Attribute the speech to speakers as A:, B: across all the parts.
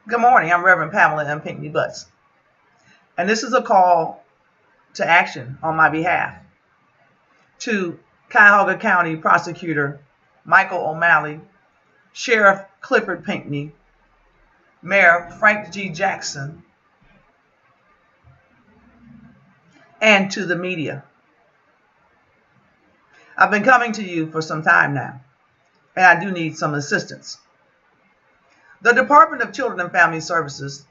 A: Good morning. I'm Reverend Pamela M. Pinckney Butts, and this is a call to action on my behalf to Cuyahoga County Prosecutor Michael O'Malley, Sheriff Clifford Pinckney, Mayor Frank G. Jackson, and to the media. I've been coming to you for some time now, and I do need some assistance. The Department of Children and Family Services,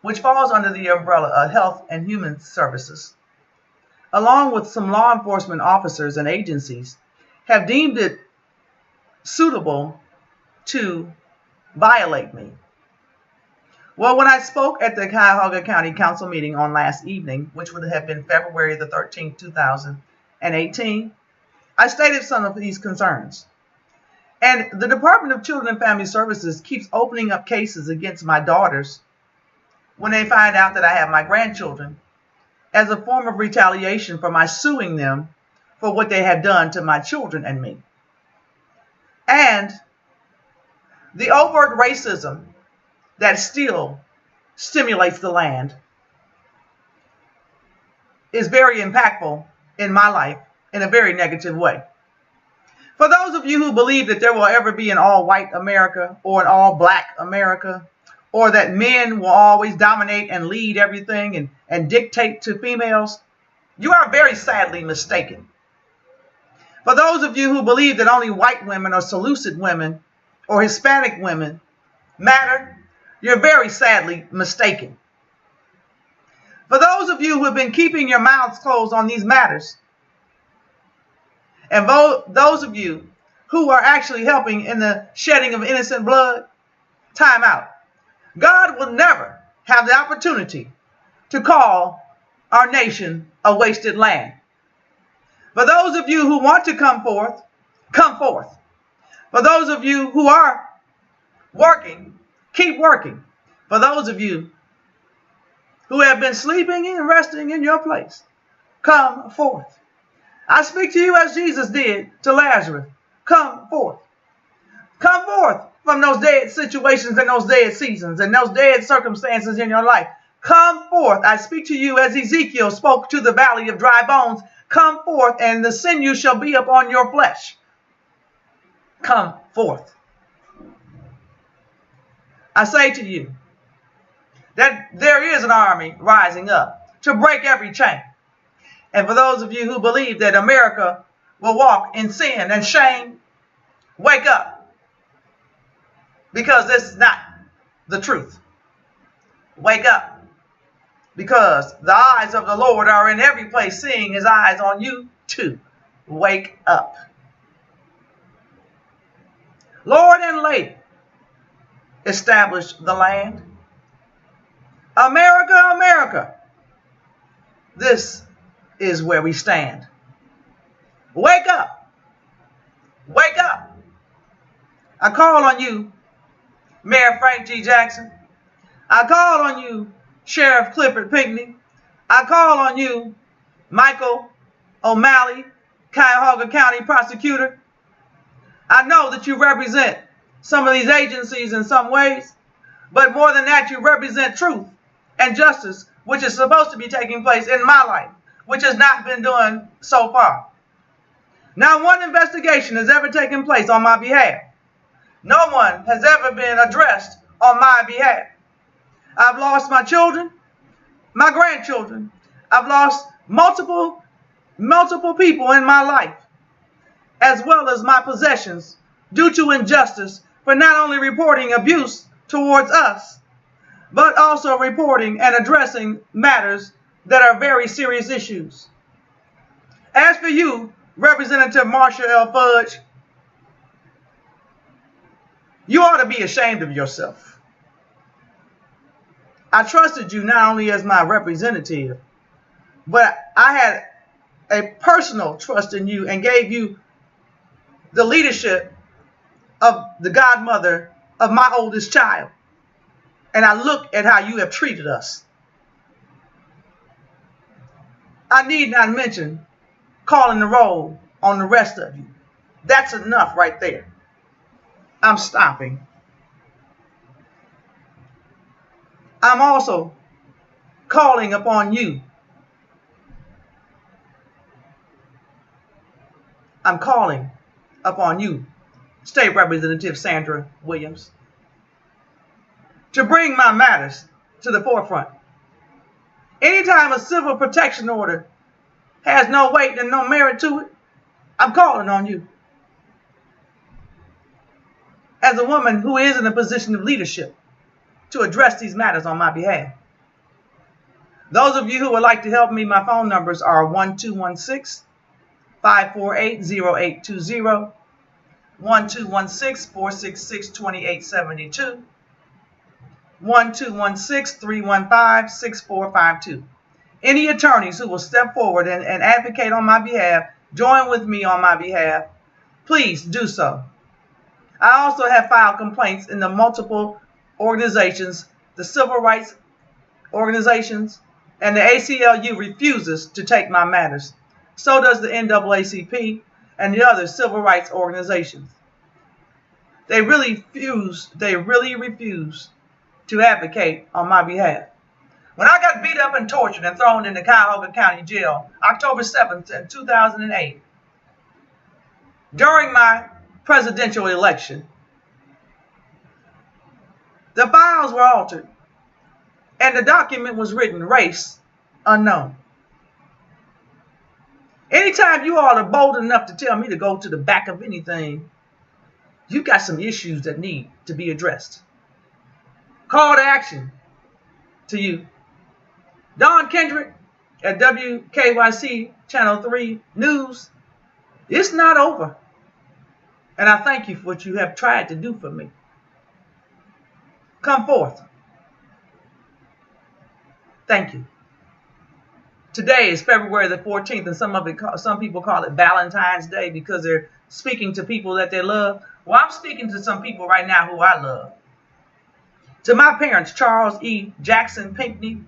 A: which falls under the umbrella of Health and Human Services, along with some law enforcement officers and agencies, have deemed it suitable to violate me. Well, when I spoke at the Cuyahoga County Council meeting on last evening, which would have been February the 13th, 2018, I stated some of these concerns. And the Department of Children and Family Services keeps opening up cases against my daughters when they find out that I have my grandchildren as a form of retaliation for my suing them for what they have done to my children and me. And the overt racism that still stimulates the land is very impactful in my life in a very negative way. For those of you who believe that there will ever be an all-white America or an all-black America, or that men will always dominate and lead everything and dictate to females, you are very sadly mistaken. For those of you who believe that only white women or Seleucid women or Hispanic women matter, you're very sadly mistaken. For those of you who have been keeping your mouths closed on these matters, and those of you who are actually helping in the shedding of innocent blood, time out. God will never have the opportunity to call our nation a wasted land. For those of you who want to come forth, come forth. For those of you who are working, keep working. For those of you who have been sleeping and resting in your place, come forth. I speak to you as Jesus did to Lazarus. Come forth. Come forth from those dead situations and those dead seasons and those dead circumstances in your life. Come forth. I speak to you as Ezekiel spoke to the valley of dry bones. Come forth, and the sinew shall be upon your flesh. Come forth. I say to you that there is an army rising up to break every chain. And for those of you who believe that America will walk in sin and shame, wake up. Because this is not the truth. Wake up. Because the eyes of the Lord are in every place, seeing his eyes on you too. Wake up. Lord and Lady, establish the land. America, America. This is where we stand. Wake up. Wake up. I call on you, Mayor Frank G. Jackson. I call on you, Sheriff Clifford Pinckney. I call on you, Michael O'Malley, Cuyahoga County Prosecutor. I know that you represent some of these agencies in some ways, but more than that, you represent truth and justice, which is supposed to be taking place in my life, which has not been done so far. Not one investigation has ever taken place on my behalf. No one has ever been addressed on my behalf. I've lost my children, my grandchildren. I've lost multiple people in my life, as well as my possessions, due to injustice for not only reporting abuse towards us, but also reporting and addressing matters that are very serious issues. As for you, Representative Marsha L. Fudge, you ought to be ashamed of yourself. I trusted you not only as my representative, but I had a personal trust in you and gave you the leadership of the godmother of my oldest child. And I look at how you have treated us. I need not mention calling the roll on the rest of you. That's enough right there. I'm stopping. I'm also calling upon you. I'm calling upon you, State Representative Sandra Williams, to bring my matters to the forefront. Anytime a civil protection order has no weight and no merit to it, I'm calling on you, as a woman who is in a position of leadership, to address these matters on my behalf. Those of you who would like to help me, my phone numbers are 1216-548-0820, 1216-466-2872, 1216-315-6452. Any attorneys who will step forward and advocate on my behalf, join with me on my behalf, please do so. I also have filed complaints in the multiple organizations, the civil rights organizations, and the ACLU refuses to take my matters. So does the NAACP and the other civil rights organizations. They really refuse to advocate on my behalf. When I got beat up and tortured and thrown into Cuyahoga County Jail, October 7th, 2008, during my presidential election, the files were altered and the document was written race unknown. Anytime you all are bold enough to tell me to go to the back of anything, you got some issues that need to be addressed. Call to action to you, Don Kendrick at WKYC Channel 3 News. It's not over. And I thank you for what you have tried to do for me. Come forth. Thank you. Today is February the 14th, and some people call it Valentine's Day because they're speaking to people that they love. Well, I'm speaking to some people right now who I love. To my parents, Charles E. Jackson Pinckney,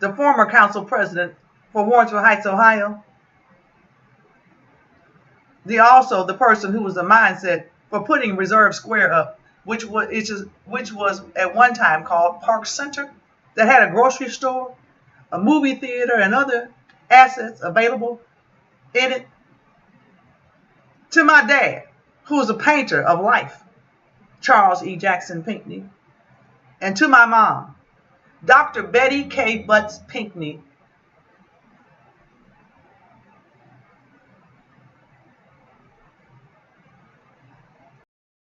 A: the former council president for Warrensville Heights, Ohio. Also the person who was the mindset for putting Reserve Square up, which was at one time called Park Center, that had a grocery store, a movie theater, and other assets available in it. To my dad, who was a painter of life, Charles E. Jackson Pinckney. And to my mom, Dr. Betty K. Butts Pinckney,